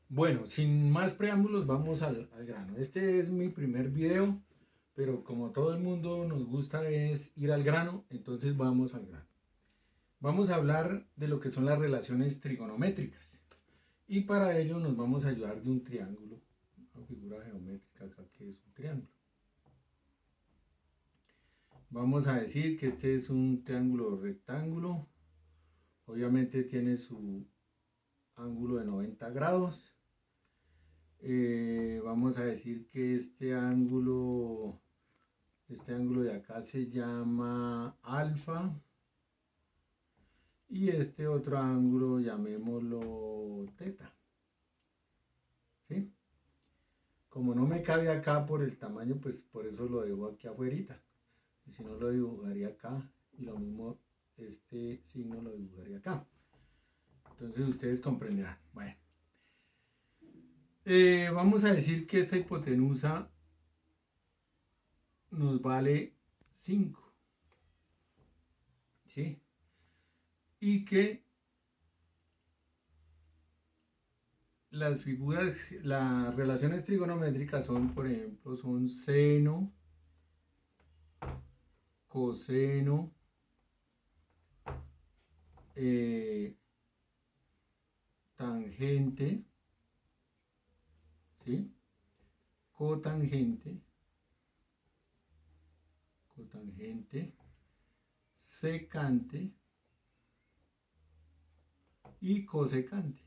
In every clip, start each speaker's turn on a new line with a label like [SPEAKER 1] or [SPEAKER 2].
[SPEAKER 1] Bueno, sin más preámbulos, vamos al grano. Este es mi primer video, pero como todo el mundo nos gusta es ir al grano, entonces vamos al grano. Vamos a hablar de lo que son las relaciones trigonométricas. Y para ello nos vamos a ayudar de un triángulo, una figura geométrica acá que es un triángulo. Vamos a decir que este es un triángulo rectángulo. Obviamente tiene su ángulo de 90 grados. Vamos a decir que este ángulo de acá se llama alfa y este otro ángulo llamémoslo teta. ¿Sí? Como no me cabe acá por el tamaño, pues por eso lo dejo aquí afuera. Y si no lo dibujaría acá y lo mismo este signo lo dibujaría acá. Entonces ustedes comprenderán. Bueno, vamos a decir que esta hipotenusa nos vale 5. ¿Sí? Y que las relaciones trigonométricas son, por ejemplo, son seno, coseno, eh, tangente, ¿sí? Cotangente, secante y cosecante.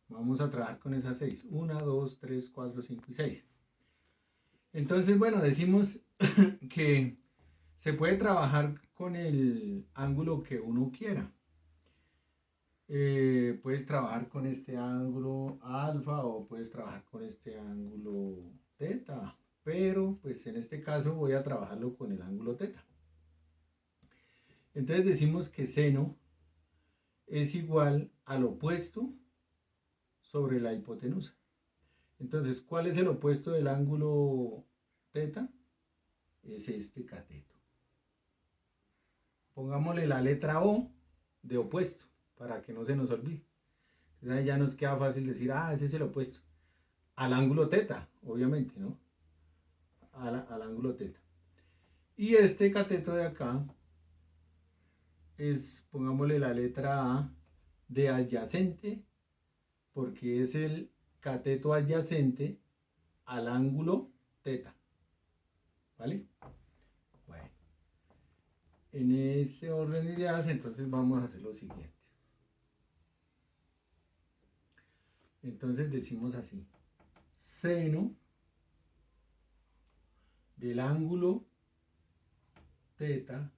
[SPEAKER 1] Vamos a trabajar con esas 6. 1, 2, 3, 4, 5 y 6. Entonces, bueno, decimos que se puede trabajar con el ángulo que uno quiera. Puedes trabajar con este ángulo alfa o puedes trabajar con este ángulo teta, pero pues en este caso voy a trabajarlo con el ángulo teta. Entonces decimos que seno es igual al opuesto sobre la hipotenusa. Entonces, ¿cuál es el opuesto del ángulo teta? Es este cateto. Pongámosle la letra O de opuesto para que no se nos olvide. Entonces ahí ya nos queda fácil decir, ese es el opuesto. Al ángulo teta, obviamente, ¿no? Al ángulo teta. Y este cateto de acá es, pongámosle la letra A de adyacente, porque es el cateto adyacente al ángulo teta. ¿Vale? Bueno, en ese orden de ideas, entonces vamos a hacer lo siguiente. Entonces decimos así, seno del ángulo teta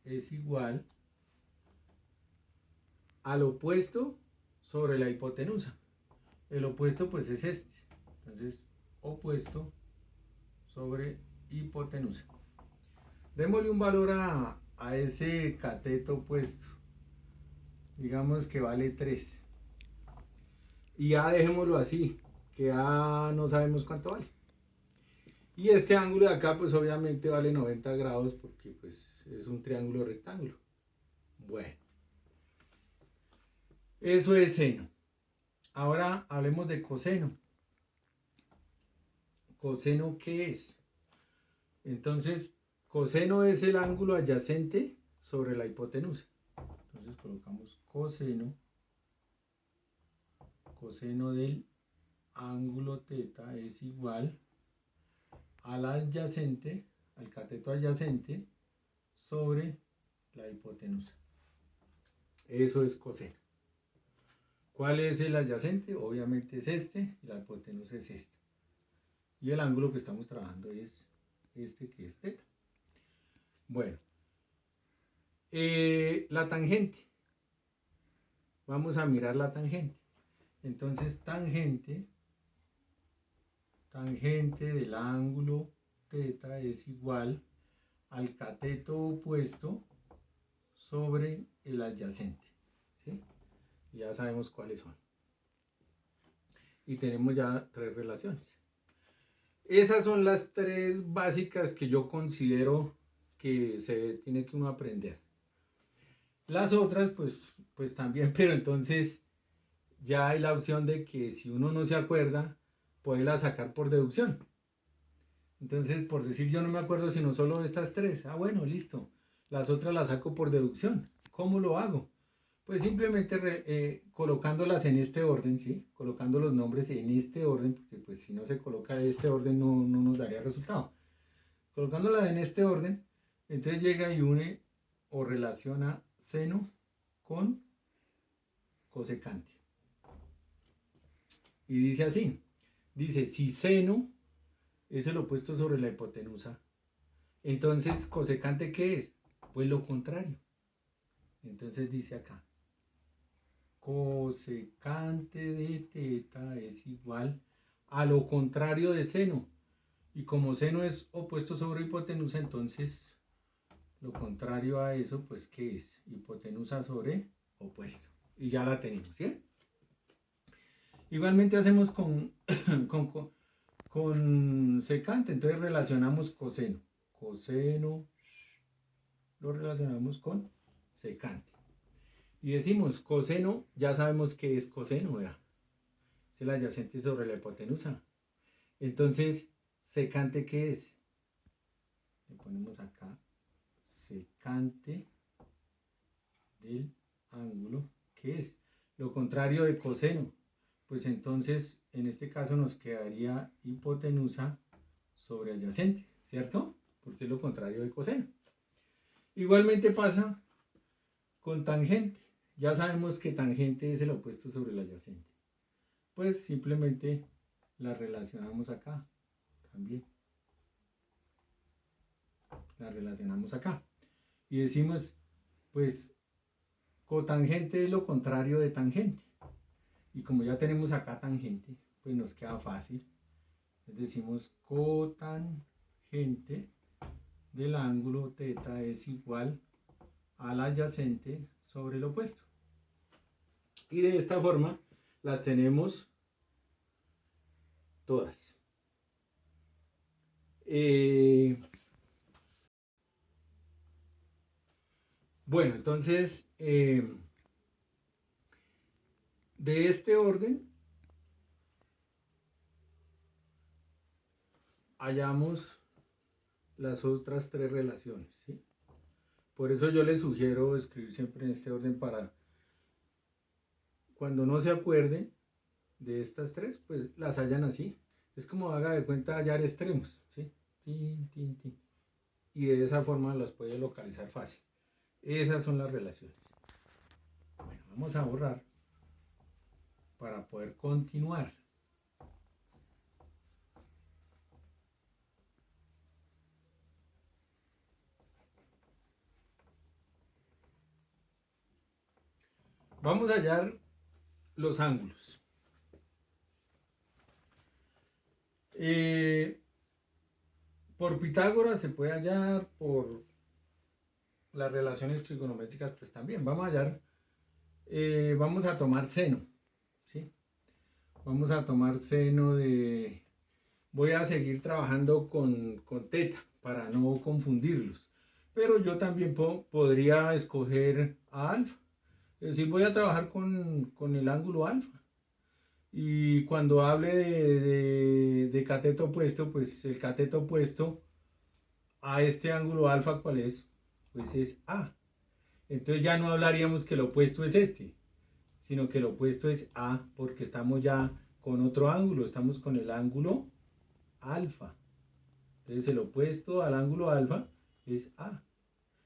[SPEAKER 1] es igual al opuesto sobre la hipotenusa. El opuesto pues es este. Entonces, opuesto sobre hipotenusa. Démosle un valor a ese cateto opuesto. Digamos que vale 3. Y ya dejémoslo así, que ya no sabemos cuánto vale. Y este ángulo de acá pues obviamente vale 90 grados porque pues es un triángulo rectángulo. Bueno, eso es seno. Ahora hablemos de coseno. ¿Coseno qué es? Entonces, coseno es el ángulo adyacente sobre la hipotenusa. Entonces colocamos coseno del ángulo teta es igual al adyacente, al cateto adyacente sobre la hipotenusa. Eso es coseno. ¿Cuál es el adyacente? Obviamente es este y la hipotenusa es esta. Y el ángulo que estamos trabajando es este que es teta. Bueno, la tangente. Vamos a mirar la tangente. Entonces, tangente del ángulo teta es igual al cateto opuesto sobre el adyacente. ¿Sí? Ya sabemos cuáles son. Y tenemos ya 3 relaciones. Esas son las 3 básicas que yo considero que se tiene que uno aprender. Las otras, pues también, pero entonces ya hay la opción de que si uno no se acuerda, puede la sacar por deducción. Entonces, por decir yo no me acuerdo sino solo de estas tres. Ah, bueno, listo. Las otras las saco por deducción. ¿Cómo lo hago? Pues simplemente colocándolas en este orden, ¿sí? Colocando los nombres en este orden, porque pues si no se coloca en este orden no nos daría resultado. Colocándolas en este orden, entonces llega y une o relaciona seno con cosecante. Y dice así, dice, si seno es el opuesto sobre la hipotenusa, entonces cosecante, ¿qué es? Pues lo contrario. Entonces dice acá, cosecante de teta es igual a lo contrario de seno. Y como seno es opuesto sobre hipotenusa, entonces lo contrario a eso, pues ¿qué es? Hipotenusa sobre opuesto. Y ya la tenemos, ¿sí? Igualmente hacemos con secante, entonces relacionamos coseno. Coseno lo relacionamos con secante. Y decimos coseno, ya sabemos que es coseno, ¿verdad? Es el adyacente sobre la hipotenusa. Entonces, secante, ¿qué es? Le ponemos acá secante del ángulo, ¿qué es? Lo contrario de coseno. Pues entonces, en este caso nos quedaría hipotenusa sobre adyacente, ¿cierto? Porque es lo contrario de coseno. Igualmente pasa con tangente. Ya sabemos que tangente es el opuesto sobre el adyacente. Pues simplemente la relacionamos acá también. La relacionamos acá. Y decimos, pues, cotangente es lo contrario de tangente. Y como ya tenemos acá tangente, pues nos queda fácil. Entonces decimos cotangente del ángulo teta es igual al adyacente sobre el opuesto. Y de esta forma las tenemos todas. Bueno, entonces, de este orden, hallamos las otras tres relaciones, ¿sí? Por eso yo les sugiero escribir siempre en este orden para cuando no se acuerden de estas tres, pues las hallan así. Es como haga de cuenta hallar extremos, ¿sí? Tin, tin, tin. Y de esa forma las puede localizar fácil. Esas son las relaciones. Bueno, vamos a borrar para poder continuar. Vamos a hallar los ángulos. Por Pitágoras se puede hallar, por las relaciones trigonométricas pues también. Vamos a hallar, vamos a tomar seno, ¿sí? Vamos a tomar seno de... Voy a seguir trabajando con teta para no confundirlos. Pero yo también podría escoger a alfa. Es decir, voy a trabajar con el ángulo alfa. Y cuando hable de cateto opuesto, pues el cateto opuesto a este ángulo alfa, ¿cuál es? Pues es A. Entonces ya no hablaríamos que el opuesto es este, sino que el opuesto es A, porque estamos ya con otro ángulo, estamos con el ángulo alfa. Entonces el opuesto al ángulo alfa es A.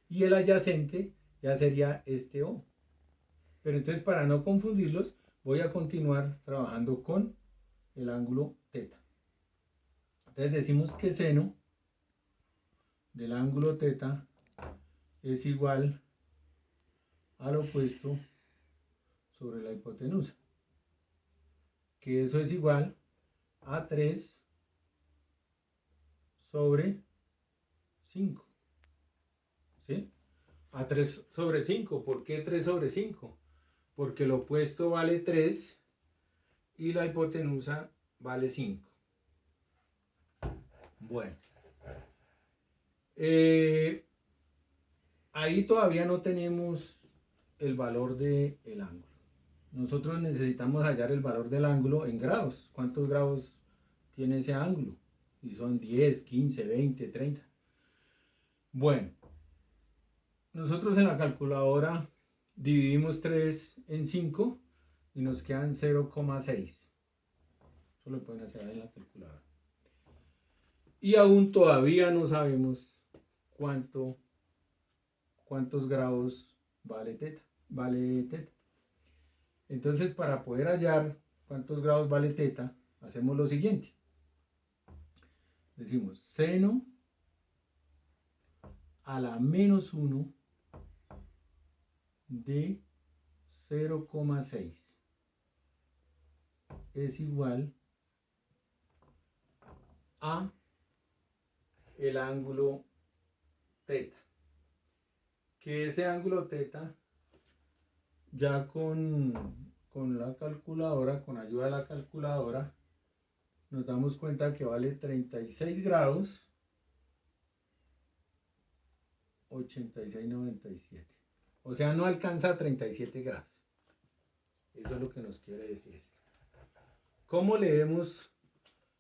[SPEAKER 1] Y el adyacente ya sería este O. Pero entonces para no confundirlos, voy a continuar trabajando con el ángulo teta. Entonces decimos que seno del ángulo teta es igual al opuesto sobre la hipotenusa. Que eso es igual a 3 sobre 5. ¿Sí? A 3 sobre 5. ¿Por qué 3 sobre 5? Porque el opuesto vale 3 y la hipotenusa vale 5. Bueno. Ahí todavía no tenemos el valor del ángulo. Nosotros necesitamos hallar el valor del ángulo en grados. ¿Cuántos grados tiene ese ángulo? Y son 10, 15, 20, 30. Bueno, nosotros en la calculadora dividimos 3 en 5 y nos quedan 0,6. Eso lo pueden hacer en la calculadora. Y aún todavía no sabemos cuántos grados vale teta. Entonces, para poder hallar cuántos grados vale teta, hacemos lo siguiente. Decimos seno a la menos 1 de 0,6 es igual a el ángulo teta. Que ese ángulo teta, ya con la calculadora, con ayuda de la calculadora, nos damos cuenta que vale 36 grados 86,97. O sea, no alcanza 37 grados. Eso es lo que nos quiere decir esto. ¿Cómo leemos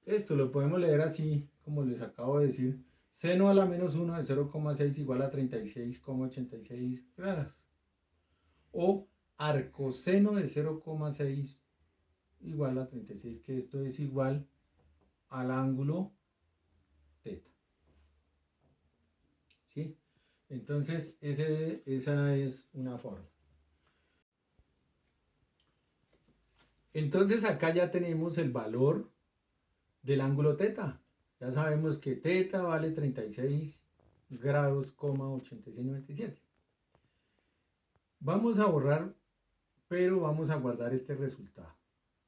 [SPEAKER 1] esto? Lo podemos leer así, como les acabo de decir. Seno a la menos 1 de 0,6 igual a 36,86 grados. O arcoseno de 0,6 igual a 36, que esto es igual al ángulo teta. ¿Sí? Entonces, esa es una forma. Entonces, acá ya tenemos el valor del ángulo teta. Ya sabemos que teta vale 36 grados, 86,97. Vamos a borrar, pero vamos a guardar este resultado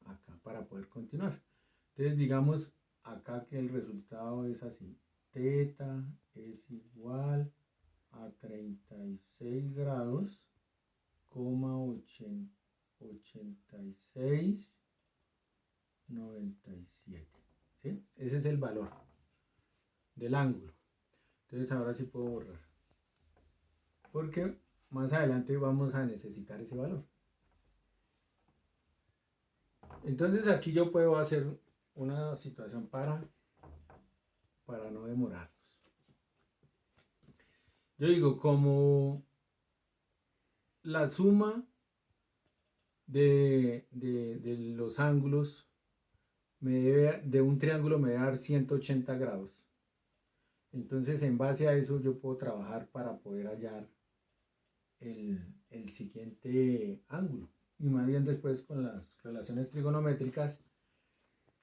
[SPEAKER 1] acá para poder continuar. Entonces, digamos acá que el resultado es así. Teta es igual a 36 grados, 86,97. ¿Sí? Ese es el valor del ángulo. Entonces ahora sí puedo borrar, porque más adelante vamos a necesitar ese valor. Entonces aquí yo puedo hacer una situación para no demorarnos. Yo digo, como la suma de los ángulos de un triángulo me debe dar 180 grados. Entonces, en base a eso, yo puedo trabajar para poder hallar el siguiente ángulo. Y más bien después, con las relaciones trigonométricas,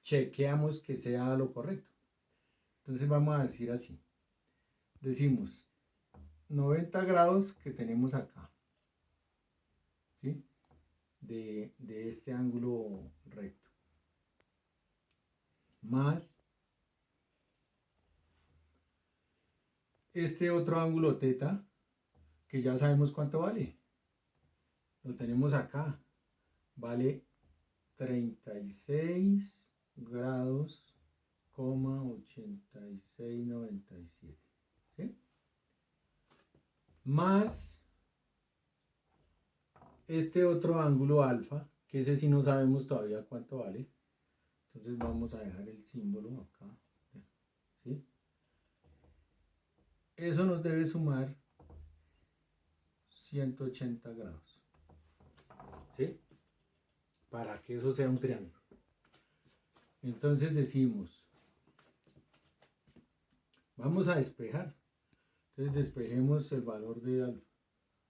[SPEAKER 1] chequeamos que sea lo correcto. Entonces, vamos a decir así. Decimos 90 grados que tenemos acá, ¿sí? De este ángulo recto, más este otro ángulo teta, que ya sabemos cuánto vale. Lo tenemos acá. Vale 36 grados, 86,97. ¿Sí? Más este otro ángulo alfa, que ese sí no sabemos todavía cuánto vale. Entonces vamos a dejar el símbolo acá. ¿Sí? Eso nos debe sumar 180 grados. ¿Sí? Para que eso sea un triángulo. Entonces decimos, vamos a despejar. Entonces despejemos el valor de alfa.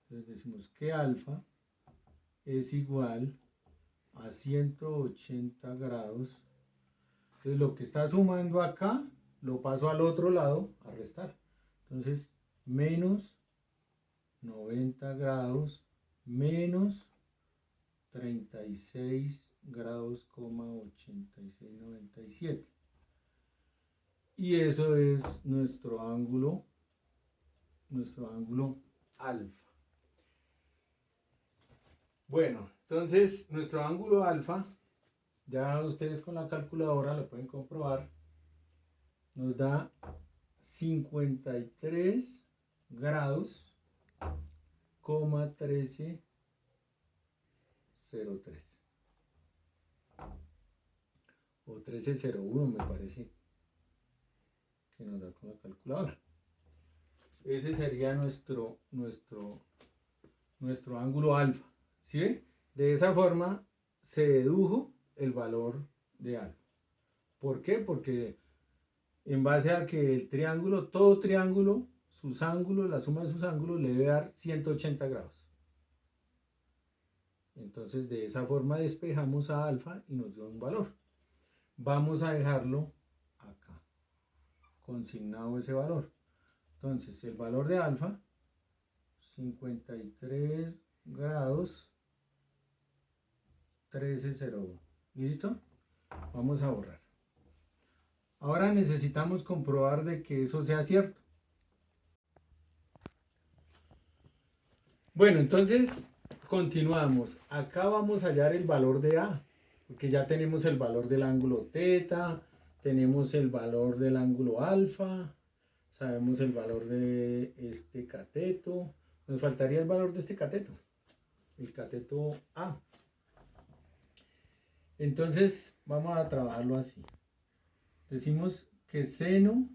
[SPEAKER 1] Entonces decimos que alfa es igual a 180 grados. Entonces lo que está sumando acá lo paso al otro lado a restar. Entonces menos 90 grados menos 36 grados, 86,97. Y eso es nuestro ángulo alfa. Bueno, entonces nuestro ángulo alfa, ya ustedes con la calculadora lo pueden comprobar, nos da 53 grados, 13 1303. O 1301 me parece que nos da con la calculadora. Ese sería nuestro ángulo alfa. ¿Sí ve? De esa forma se dedujo el valor de alfa. ¿Por qué? Porque en base a que el triángulo, todo triángulo, sus ángulos, la suma de sus ángulos le debe dar 180 grados. Entonces de esa forma despejamos a alfa y nos dio un valor. Vamos a dejarlo acá, consignado ese valor. Entonces el valor de alfa, 53 grados 1301. ¿Listo? Vamos a borrar. Ahora necesitamos comprobar de que eso sea cierto. Bueno, entonces continuamos. Acá vamos a hallar el valor de A, porque ya tenemos el valor del ángulo teta, tenemos el valor del ángulo alfa, sabemos el valor de este cateto. Nos faltaría el valor de este cateto, el cateto A. Entonces vamos a trabajarlo así. Decimos que seno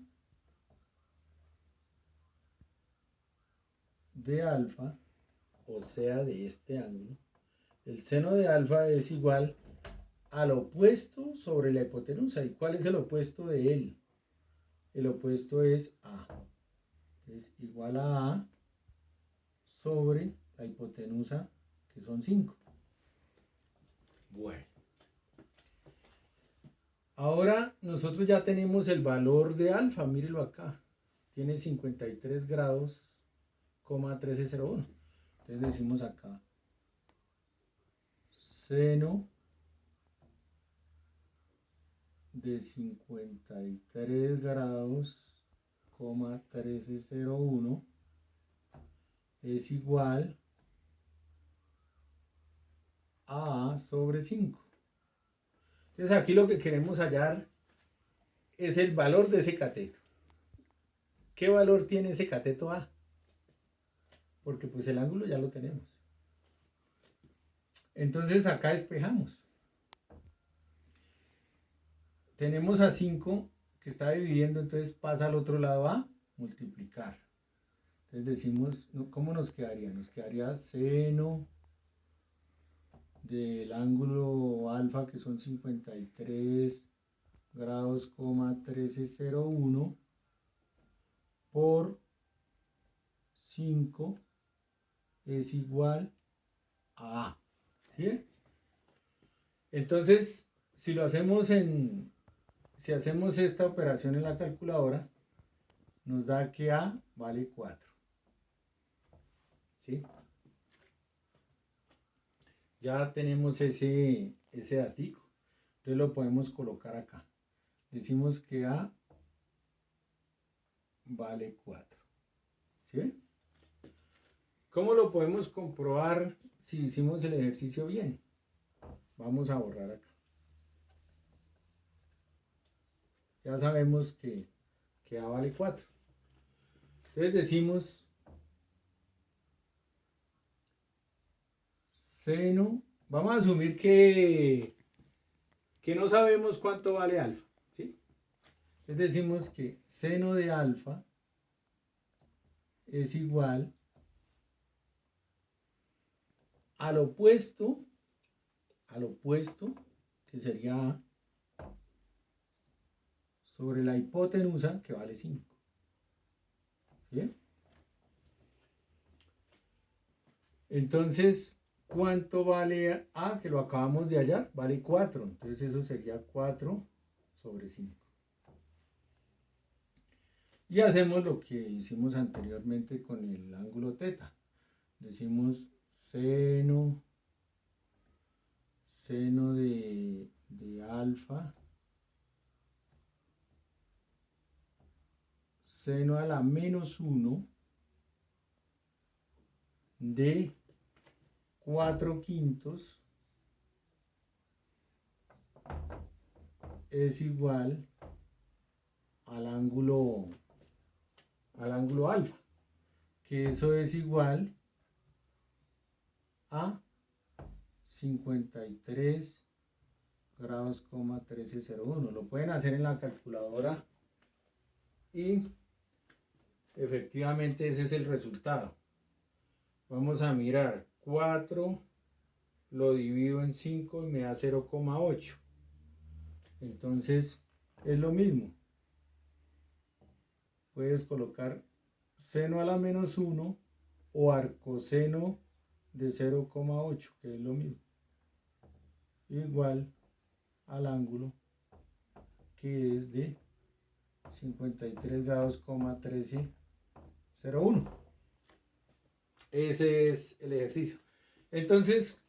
[SPEAKER 1] de alfa, o sea de este ángulo, el seno de alfa es igual al opuesto sobre la hipotenusa. ¿Y cuál es el opuesto de él? El opuesto es A. Es igual a A sobre la hipotenusa, que son 5. Bueno. Ahora nosotros ya tenemos el valor de alfa, mírenlo acá. Tiene 53 grados, 1301. Entonces decimos acá, seno de 53 grados, 1301 es igual a A sobre 5. Entonces aquí lo que queremos hallar es el valor de ese cateto. ¿Qué valor tiene ese cateto A? Porque pues el ángulo ya lo tenemos. Entonces acá despejamos. Tenemos a 5 que está dividiendo, entonces pasa al otro lado a multiplicar. Entonces decimos, ¿cómo nos quedaría? Nos quedaría seno del ángulo alfa, que son 53 grados, 1301 por 5 es igual a A. ¿Sí? Entonces, si hacemos esta operación en la calculadora, nos da que A vale 4. ¿Sí? Ya tenemos ese datico. Entonces lo podemos colocar acá. Decimos que A vale 4. ¿Sí? ¿Cómo lo podemos comprobar si hicimos el ejercicio bien? Vamos a borrar acá. Ya sabemos que A vale 4. Entonces decimos seno. Vamos a asumir que no sabemos cuánto vale alfa. ¿Sí? Entonces decimos que seno de alfa es igual al opuesto, que sería A, sobre la hipotenusa, que vale 5. ¿Bien? Entonces, ¿cuánto vale A? Que lo acabamos de hallar, vale 4. Entonces eso sería 4 sobre 5. Y hacemos lo que hicimos anteriormente con el ángulo teta. Decimos seno de alfa, seno a la menos 1 de 4/5 es igual al ángulo alfa, que eso es igual a 53 grados, 1301. Lo pueden hacer en la calculadora y efectivamente ese es el resultado. Vamos a mirar 4, lo divido en 5 y me da 0,8. Entonces es lo mismo. Puedes colocar seno a la menos 1 o arcoseno de 0,8, que es lo mismo. Igual al ángulo que es de 53 grados, 1301. Ese es el ejercicio. Entonces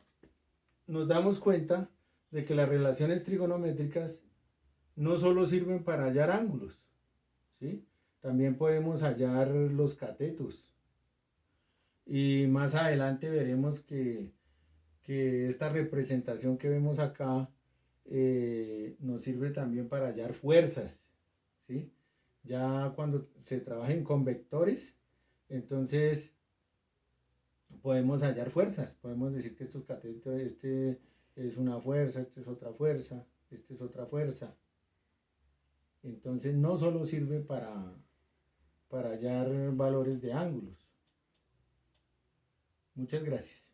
[SPEAKER 1] nos damos cuenta de que las relaciones trigonométricas no solo sirven para hallar ángulos, ¿sí? También podemos hallar los catetos. Y más adelante veremos que esta representación que vemos acá nos sirve también para hallar fuerzas, ¿sí? Ya cuando se trabajen con vectores, entonces podemos hallar fuerzas. Podemos decir que estos catetos, este es una fuerza, este es otra fuerza, este es otra fuerza. Entonces no solo sirve para hallar valores de ángulos. Muchas gracias.